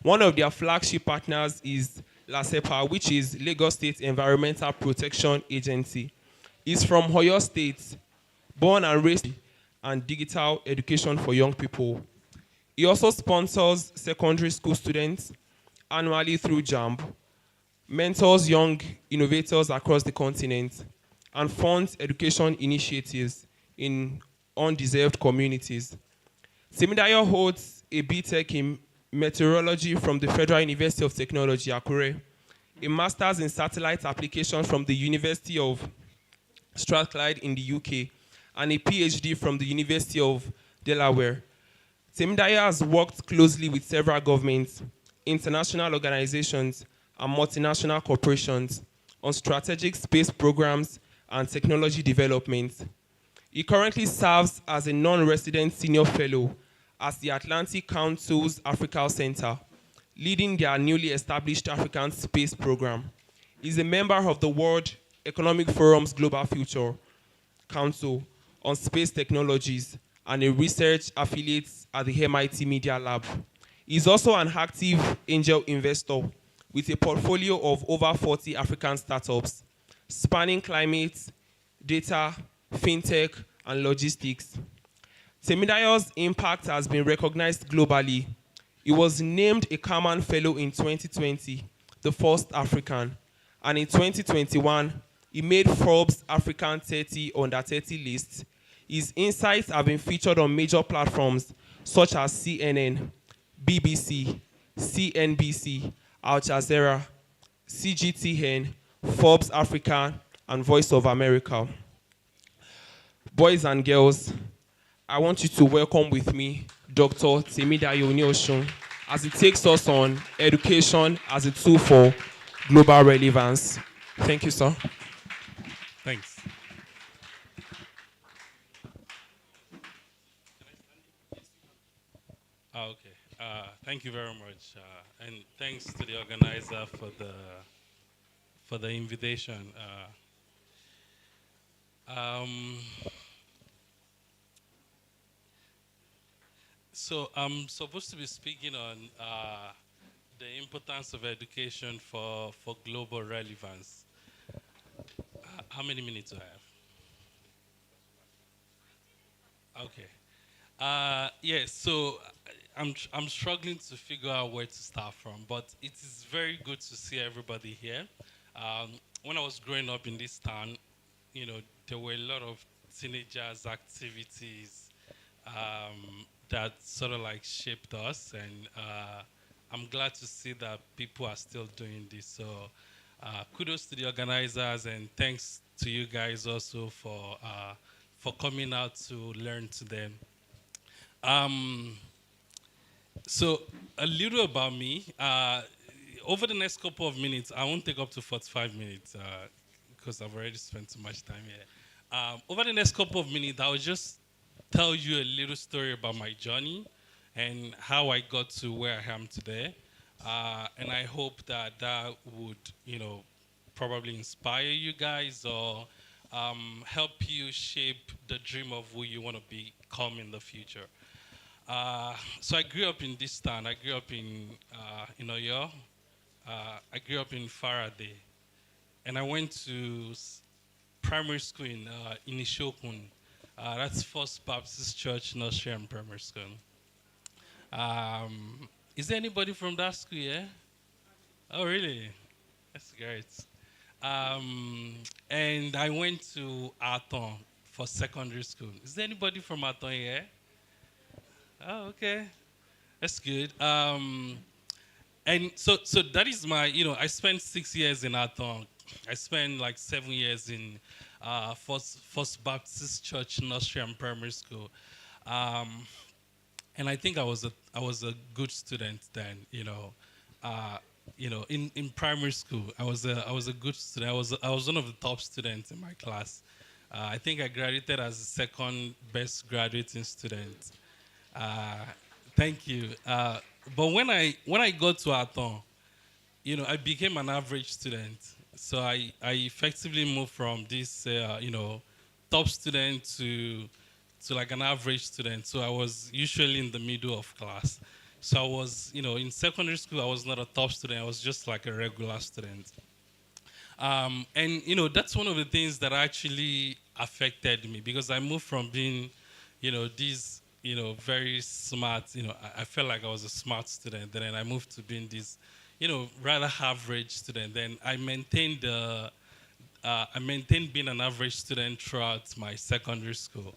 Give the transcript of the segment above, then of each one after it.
One of their flagship partners is LASEPA, which is Lagos State Environmental Protection Agency. He's from Oyo State, born and raised and digital education for young people. He also sponsors secondary school students annually through JAMB, mentors young innovators across the continent, and funds education initiatives in undeserved communities. Semidayo holds a BTech in meteorology from the Federal University of Technology, Akure, a master's in satellite application from the University of Strathclyde in the UK, and a PhD from the University of Delaware. Semidayo has worked closely with several governments, international organizations, and multinational corporations on strategic space programs and technology development. He currently serves as a non-resident senior fellow at the Atlantic Council's Africa Center, leading their newly established African space program. He's a member of the World Economic Forum's Global Future Council on Space Technologies and a research affiliate at the MIT Media Lab. He's also an active angel investor with a portfolio of over 40 African startups, spanning climate, data, fintech, and logistics. Temidayo's impact has been recognized globally. He was named a Kaman Fellow in 2020, the first African, and in 2021, he made Forbes African 30 under 30 list. His insights have been featured on major platforms such as CNN, BBC, CNBC, Al Jazeera, CGTN, Forbes Africa, and Voice of America. Boys and girls, I want you to welcome with me Dr. Temidayo Oniosun as he takes us on education as a tool for global relevance. Thank you, sir. Thanks. Okay. Thank you very much, and thanks to the organizer for the invitation. Um, so I'm supposed to be speaking on the importance of education for global relevance. How many minutes do I have? Okay. Yes, so I'm struggling to figure out where to start from, but it is very good to see everybody here. When I was growing up in this town, there were a lot of teenagers' activities that sort of like shaped us, and I'm glad to see that people are still doing this. So kudos to the organizers, and thanks to you guys also for coming out to learn today. Um, so a little about me. Over the next couple of minutes, I won't take up to 45 minutes because I've already spent too much time here. Over the next couple of minutes, I'll just tell you a little story about my journey and how I got to where I am today. And I hope that that would, probably inspire you guys or help you shape the dream of who you want to become in the future. So I grew up in this town. I grew up in Oyo. I grew up in Faraday, and I went to primary school in Ishokun. That's First Baptist Church Nursery and Primary School. Is there anybody from that school here? Oh, really? That's great. And I went to Aton for secondary school. Is there anybody from Aton here? Oh, okay. That's good. And so that is my, I spent 6 years in Aton. I spent like 7 years in First Baptist Church Nursery and Primary School. And I think I was a good student then, in primary school, I was a good student. I was one of the top students in my class. I think I graduated as the second best graduating student. Thank you. But when I got to Aton, I became an average student. So I effectively moved from this, top student to like an average student. So I was usually in the middle of class. So I was, in secondary school, I was not a top student. I was just like a regular student. And that's one of the things that actually affected me because I moved from being, this, very smart. I felt like I was a smart student. Then I moved to being this, rather average student. Then I maintained being an average student throughout my secondary school.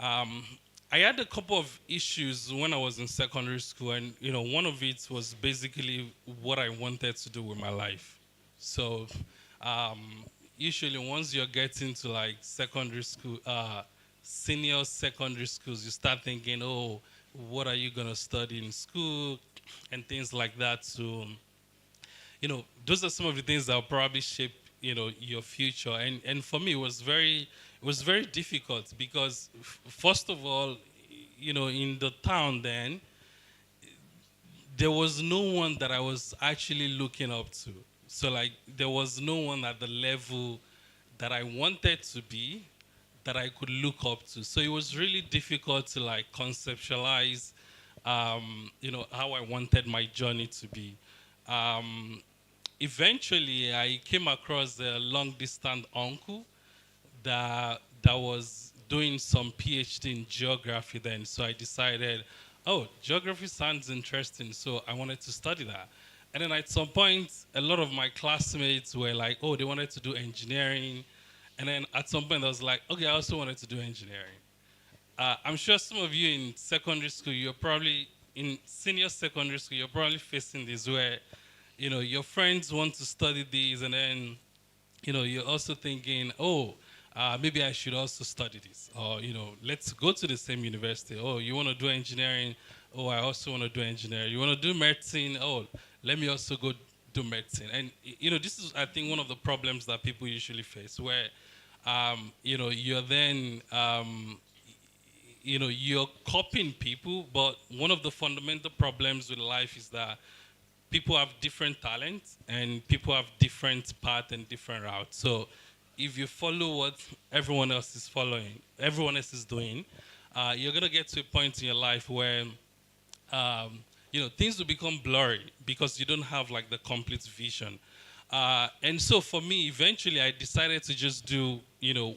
Um, I had a couple of issues when I was in secondary school, and one of it was basically what I wanted to do with my life. So, um, usually once you're getting to like secondary school, senior secondary schools, you start thinking, oh, what are you gonna study in school, and things like that. So, those are some of the things that will probably shape, your future. And for me, it was very difficult because, first of all, in the town then, there was no one that I was actually looking up to. So like, there was no one at the level that I wanted to be that I could look up to. So it was really difficult to like conceptualize, how I wanted my journey to be. Um, Eventually I came across a long distance uncle that was doing some PhD in geography then. So I decided, oh, geography sounds interesting. So I wanted to study that. And then at some point, a lot of my classmates were like, oh, they wanted to do engineering. And then at some point, I was like, okay, I also wanted to do engineering. I'm sure some of you in secondary school, you're probably in senior secondary school, you're probably facing this where, your friends want to study these, and then, you're also thinking, oh, maybe I should also study this, or let's go to the same university. Oh, you want to do engineering? Oh, I also want to do engineering. You want to do medicine? Oh, let me also go do medicine. And this is, I think, one of the problems that people usually face, where you're then you're copying people, but one of the fundamental problems with life is that people have different talents and people have different path and different routes. So if you follow what everyone else is doing, you're gonna get to a point in your life where things will become blurry because you don't have like the complete vision. And so for me, eventually, I decided to just do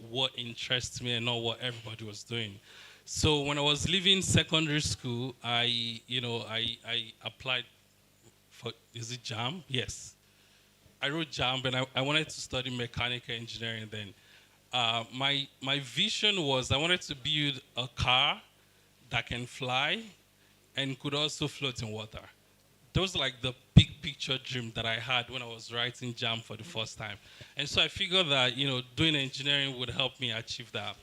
what interests me and not what everybody was doing. So when I was leaving secondary school, I applied for, is it JAM? Yes. I wrote JAM, and I wanted to study mechanical engineering then. My vision was I wanted to build a car that can fly and could also float in water. Those are like the big picture dream that I had when I was writing JAM for the first time. And so I figured that, doing engineering would help me achieve that.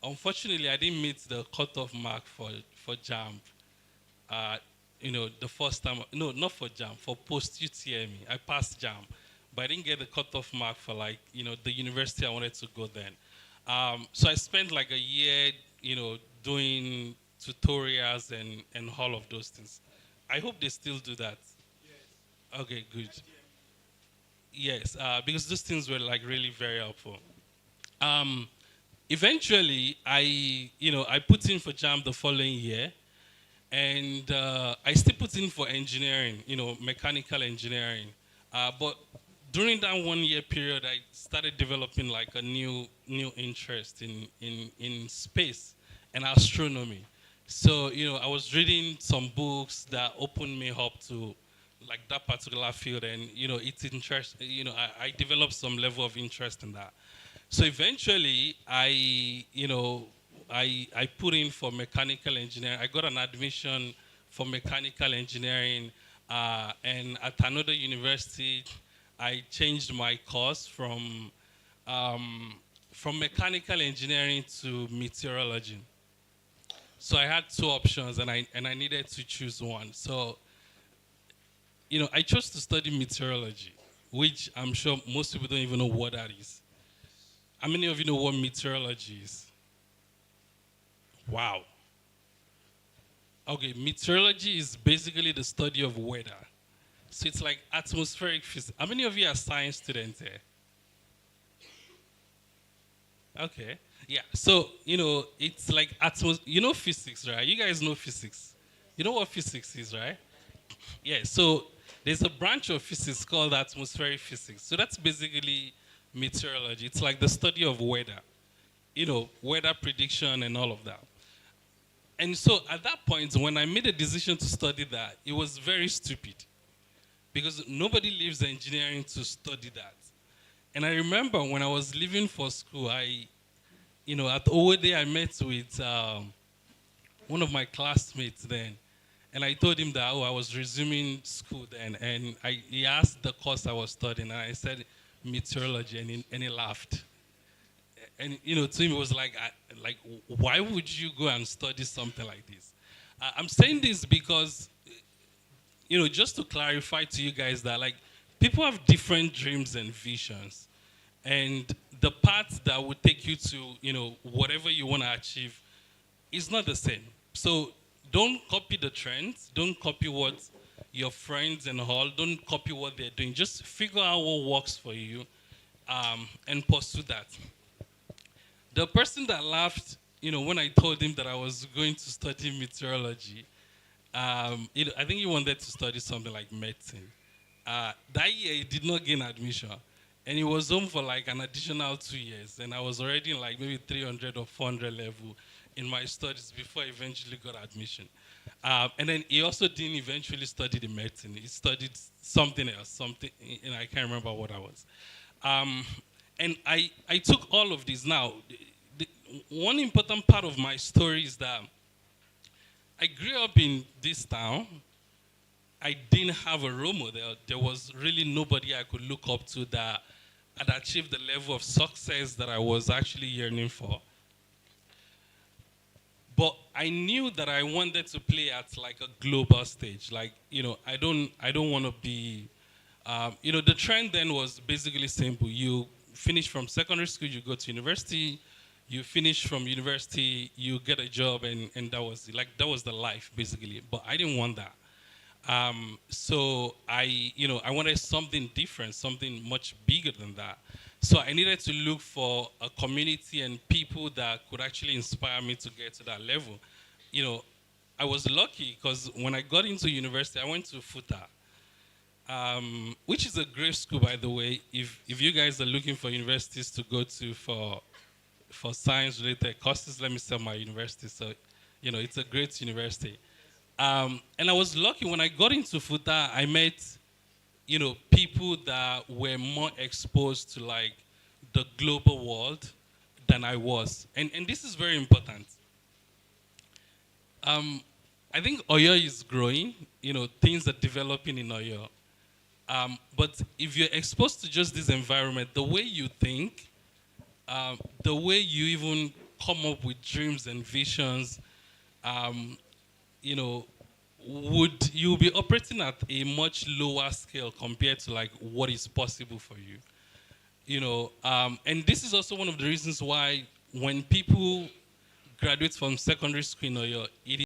Unfortunately, I didn't meet the cutoff mark for JAM. Uh, the first time, no, not for JAM, for post UTME. I passed JAM, but I didn't get the cutoff mark for like, the university I wanted to go then. So I spent like a year, doing tutorials and all of those things. I hope they still do that. Okay, good. Yes, because those things were like really very helpful. Um, Eventually, I put in for JAM the following year, and I still put in for engineering, mechanical engineering. But during that 1 year period, I started developing like a new interest in space and astronomy. So I was reading some books that opened me up to like that particular field, and it's interest. I developed some level of interest in that. So eventually, I put in for mechanical engineering. I got an admission for mechanical engineering, and at another university, I changed my course from mechanical engineering to meteorology. So I had two options, and I needed to choose one. So I chose to study meteorology, which I'm sure most people don't even know what that is. How many of you know what meteorology is? Wow. Okay, meteorology is basically the study of weather. So it's like atmospheric physics. How many of you are science students here? Okay. Yeah. So, it's like physics, right? You guys know physics. You know what physics is, right? Yeah, so there's a branch of physics called atmospheric physics. So that's basically meteorology. It's like the study of weather, weather prediction and all of that. And so at that point, when I made a decision to study that, it was very stupid because nobody leaves engineering to study that. And I remember when I was leaving for school, at Owode, I met with one of my classmates then. And I told him that, I was resuming school then. And he asked the course I was studying. And I said, meteorology. And he laughed. And, to him, it was like, why would you go and study something like this? I'm saying this because, just to clarify to you guys that, like, people have different dreams and visions. And the path that would take you to, whatever you want to achieve is not the same. So don't copy the trends. Don't copy what your friends and all. Don't copy what they're doing. Just figure out what works for you, and pursue that. The person that laughed, when I told him that I was going to study meteorology, I think he wanted to study something like medicine. That year, he did not gain admission. And he was home for like an additional 2 years. And I was already in like maybe 300 or 400 level in my studies before I eventually got admission. And then he also didn't eventually study the medicine. He studied something else, I can't remember what I was. Um, and I took all of these. Now, the, one important part of my story is that I grew up in this town. I didn't have a role model. There was really nobody I could look up to that had achieved the level of success that I was actually yearning for. But I knew that I wanted to play at like a global stage. Like, I don't want to be, the trend then was basically simple. You finish from secondary school, you go to university, you finish from university, you get a job, and that was it. Like, that was the life basically. But I didn't want that. So I wanted something different, something much bigger than that. So I needed to look for a community and people that could actually inspire me to get to that level. You know, I was lucky because when I got into university, I went to FUTA, which is a great school, by the way. If you guys are looking for universities to go to for science-related courses, let me sell my university. So, it's a great university. And I was lucky when I got into FUTA, I met, people that were more exposed to like the global world than I was. And this is very important. Um, I think Oyo is growing, things are developing in Oyo. But if you're exposed to just this environment, the way you think, the way you even come up with dreams and visions, um, you know, would you be operating at a much lower scale compared to like what is possible for you? And this is also one of the reasons why when people graduate from secondary school in Oyo, it